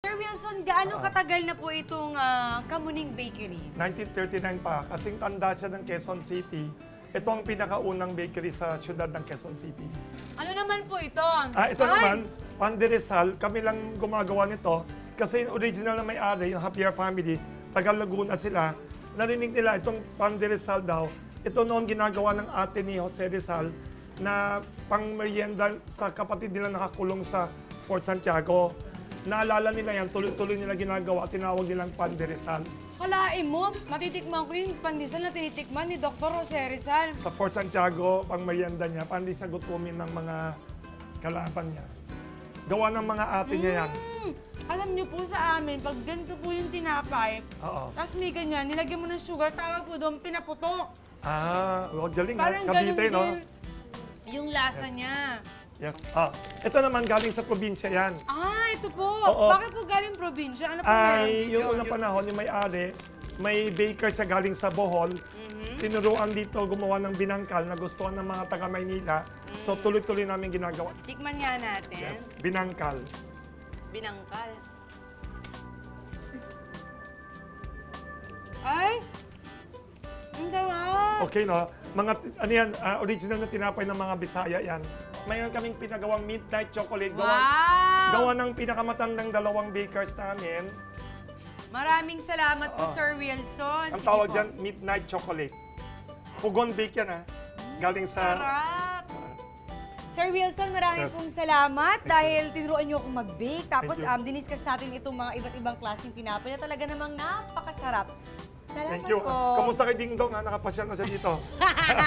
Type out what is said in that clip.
Sir Wilson, gaano katagal na po itong Kamuning Bakery? 1939 pa, kasing tanda siya ng Quezon City. Ito ang pinakaunang bakery sa siyudad ng Quezon City. Ano naman po ito? Ito naman, Pan de Rizal, kami lang gumagawa nito. Kasi yung original na may-ari, yung Javier family, taga Laguna sila. Narinig nila itong Pan de Rizal daw. Ito noon ginagawa ng ate ni Jose Rizal na pang-merienda sa kapatid nila nakakulong sa Fort Santiago. Naalala nila yan, tuloy-tuloy nila ginagawa, tinawag nilang Pan de Rizal. Kalain mo, matitikman ko yung pandesal na tinitikman ni Dr. Jose Rizal. Sa Fort Santiago, pang-merienda niya, pandi siya gutumin ng mga kalaban niya. Gawa ng mga ate niya yan. Alam niyo po sa amin, pag ganito po yung tinapay, Oo. tapos may ganyan, nilagyan mo ng sugar, tawag po doon, pinaputok. Galing Parang ha, ganun Cavite, no? din yung lasa niya. Yes. Ito naman galing sa probinsya yan. Ito po. Oo. Bakit po galing probinsya? Ano po meron dito? Yung unang panahon, yung may-ari, may baker siya galing sa Bohol. Tinuruan dito gumawa ng binangkal na gustuhan ng mga taga-Maynila. So tuloy-tuloy namin ginagawa. Tikman nga natin. Yes, binangkal. Binangkal. Ay! Ang sarap! Okay, no? Mga, ano yan, original na tinapay ng mga Bisaya yan. Mayroon kaming pinagawang midnight chocolate. Gawa ng pinakamatandang dalawang bakers namin. Maraming salamat po, Sir Wilson. Ang Sige tawag po. dyan, midnight chocolate. Pugon bake yan, ha? Galing sa... Sarap! Sir Wilson, maraming pong salamat dahil tinuruan niyo akong mag-bake. Tapos diniscuss natin itong mga iba't ibang klaseng tinapay na talaga namang napakasarap. Salamat Thank you. po. Kamusta kay Ding Dong, ha? Nakapasyal na siya dito.